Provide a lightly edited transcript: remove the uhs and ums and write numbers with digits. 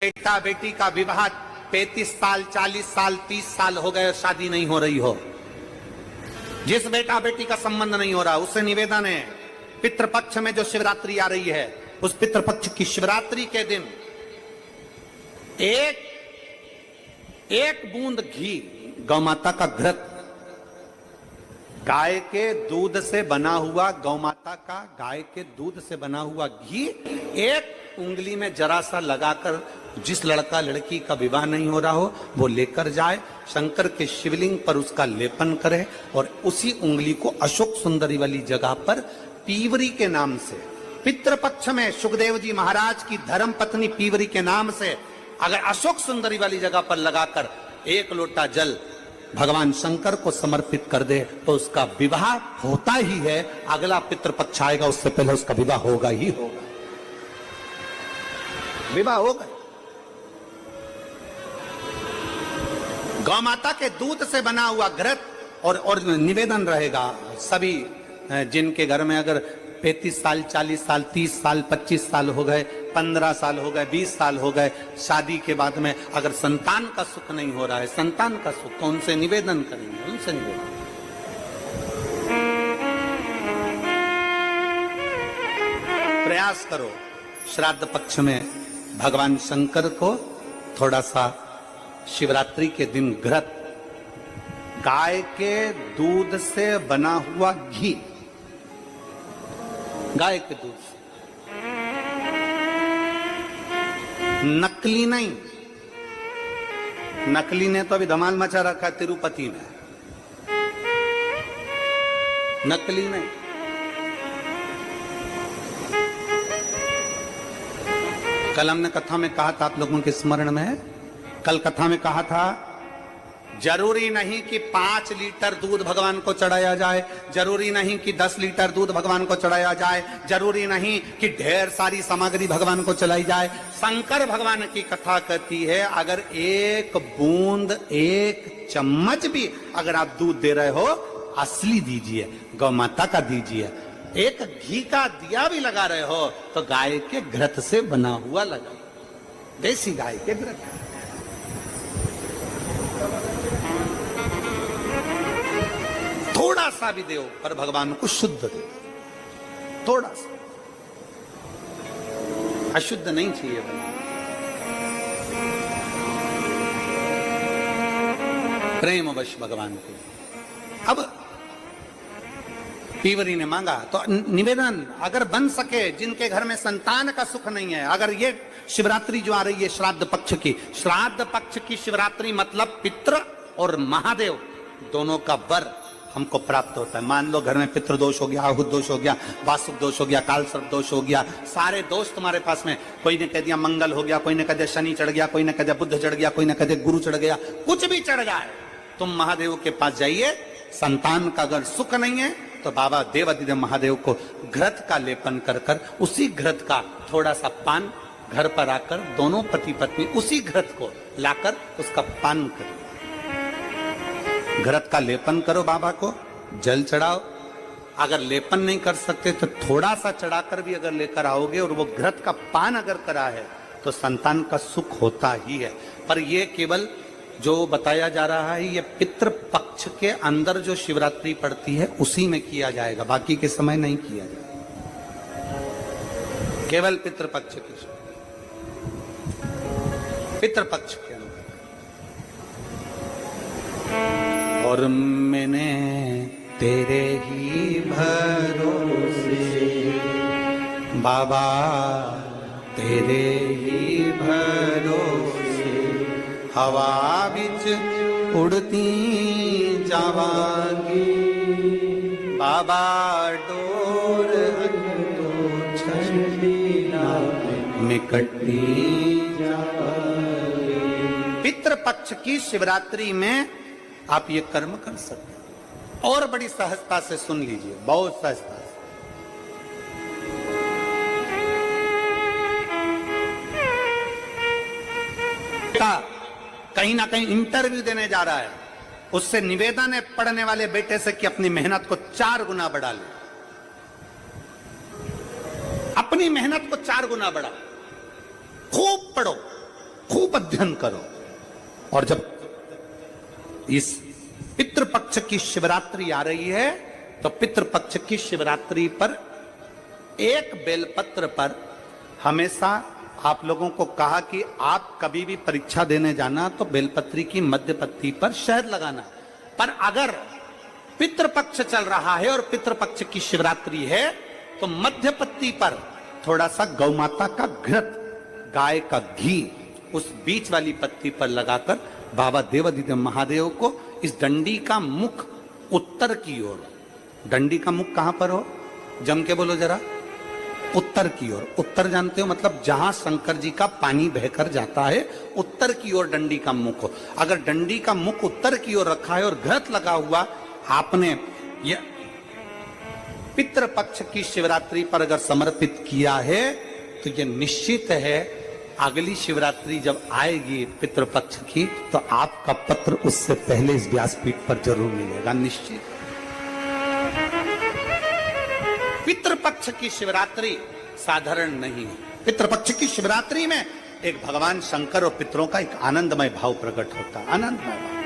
बेटा बेटी का विवाह 35 साल 40 साल 30 साल हो गए, शादी नहीं हो रही हो, जिस बेटा बेटी का संबंध नहीं हो रहा, उससे निवेदन है पितृपक्ष में जो शिवरात्रि आ रही है, उस पितृपक्ष की शिवरात्रि के दिन एक बूंद घी, गौ माता का घृत, गाय के दूध से बना हुआ, गौ माता का गाय के दूध से बना हुआ घी एक उंगली में जरा सा लगाकर जिस लड़का लड़की का विवाह नहीं हो रहा हो वो लेकर जाए, शंकर के शिवलिंग पर उसका लेपन करे और उसी उंगली को अशोक सुंदरी वाली जगह पर पीवरी के नाम से, पितृपक्ष में सुखदेव जी महाराज की धर्म पत्नी पीवरी के नाम से अगर अशोक सुंदरी वाली जगह पर लगाकर एक लोटा जल भगवान शंकर को समर्पित कर दे तो उसका विवाह होता ही है। अगला पितृपक्ष आएगा उससे पहले उसका विवाह होगा ही होगा, विवाह होगा। गौ माता के दूध से बना हुआ घृत और निवेदन रहेगा सभी जिनके घर में अगर 35 साल 40 साल 30 साल 25 साल हो गए, 15 साल हो गए, 20 साल हो गए, शादी के बाद में अगर संतान का सुख नहीं हो रहा है, संतान का सुख, तो उनसे निवेदन करेंगे, उनसे निवेदन। प्रयास करो श्राद्ध पक्ष में भगवान शंकर को थोड़ा सा शिवरात्रि के दिन घृत, गाय के दूध से बना हुआ घी, गाय के दूध से, नकली नहीं, नकली ने तो अभी धमाल मचा रखा है तिरुपति में, नकली नहीं। कल हमने कथा में कहा था, आप लोगों के स्मरण में है, कल कथा में कहा था जरूरी नहीं कि 5 लीटर दूध भगवान को चढ़ाया जाए, जरूरी नहीं कि 10 लीटर दूध भगवान को चढ़ाया जाए, जरूरी नहीं कि ढेर सारी सामग्री भगवान को चलाई जाए। शंकर भगवान की कथा कहती है अगर एक बूंद, एक चम्मच भी अगर आप दूध दे रहे हो, असली दीजिए, गौ माता का दीजिए। एक घी का दिया भी लगा रहे हो तो गाय के घृत से बना हुआ लगा, देसी गाय के घृत। थोड़ा सा भी दो पर भगवान को शुद्ध दो, थोड़ा सा, अशुद्ध नहीं चाहिए भगवान। प्रेमवश भगवान को। अब पीवरी ने मांगा तो निवेदन अगर बन सके, जिनके घर में संतान का सुख नहीं है, अगर ये शिवरात्रि जो आ रही है श्राद्ध पक्ष की, श्राद्ध पक्ष की शिवरात्रि मतलब पितृ और महादेव दोनों का वर हमको प्राप्त होता है। मान लो घर में पितृदोष हो गया, आहुत दोष हो गया, वासुक दोष हो गया, काल सर्प दोष हो गया, सारे दोष तुम्हारे पास में, कोई ने कह दिया मंगल हो गया, कोई ने कह दिया शनि चढ़ गया, कोई ने कह दिया बुध चढ़ गया, कोई ने कह दिया गुरु चढ़ गया, कुछ भी चढ़ जाए, तुम महादेव के पास जाइए। संतान का अगर सुख नहीं है तो बाबा देवाधिदेव महादेव को घृत का लेपन कर कर उसी घृत का थोड़ा सा पान घर पर आकर दोनों पति पत्नी उसी घृत को लाकर उसका पान करो, घृत का लेपन करो, बाबा को जल चढ़ाओ। अगर लेपन नहीं कर सकते तो थोड़ा सा चढ़ाकर भी अगर लेकर आओगे और वो घृत का पान अगर करा है तो संतान का सुख होता ही है। पर ये केवल जो बताया जा रहा है ये पितृपक्ष के अंदर जो शिवरात्रि पड़ती है उसी में किया जाएगा, बाकी के समय नहीं किया जाएगा, केवल पितृपक्ष की, पितृपक्ष के अंदर। और मैंने तेरे ही भरोसे बाबा, तेरे ही भरोसे हवा बिच उड़ती जावांगी, बाबा डोर मिकटी जावांगी। पितृपक्ष की शिवरात्रि में आप ये कर्म कर सकते हैं। और बड़ी सहजता से सुन लीजिए, बहुत सहजता से। कहीं ना कहीं इंटरव्यू देने जा रहा है, उससे निवेदन है पढ़ने वाले बेटे से कि अपनी मेहनत को 4 गुना बढ़ा ले, अपनी मेहनत को 4 गुना बढ़ा, खूब पढ़ो, खूब अध्ययन करो। और जब इस पितृपक्ष की शिवरात्रि आ रही है तो पितृपक्ष की शिवरात्रि पर एक बेलपत्र पर हमेशा आप लोगों को कहा कि आप कभी भी परीक्षा देने जाना तो बेलपत्री की मध्य पत्ती पर शहद लगाना। पर अगर पितृपक्ष चल रहा है और पितृपक्ष की शिवरात्रि है तो मध्य पत्ती पर थोड़ा सा गौ माता का घृत, गाय का घी उस बीच वाली पत्ती पर लगाकर बाबा देवाधिदेव महादेव को इस डंडी का मुख उत्तर की ओर, डंडी का मुख कहां पर हो, जम के बोलो जरा, उत्तर की ओर। उत्तर जानते हो मतलब जहां शंकर जी का पानी बहकर जाता है उत्तर की ओर डंडी का मुख हो। अगर डंडी का मुख उत्तर की ओर रखा है और घृत लगा हुआ आपने ये पितृपक्ष की शिवरात्रि पर अगर समर्पित किया है तो ये निश्चित है अगली शिवरात्रि जब आएगी पितृपक्ष की तो आपका पत्र उससे पहले इस व्यासपीठ पर जरूर मिलेगा, निश्चित। पितृपक्ष की शिवरात्रि साधारण नहीं है। पितृपक्ष की शिवरात्रि में एक भगवान शंकर और पितरों का एक आनंदमय भाव प्रकट होता है, आनंदमय भाव।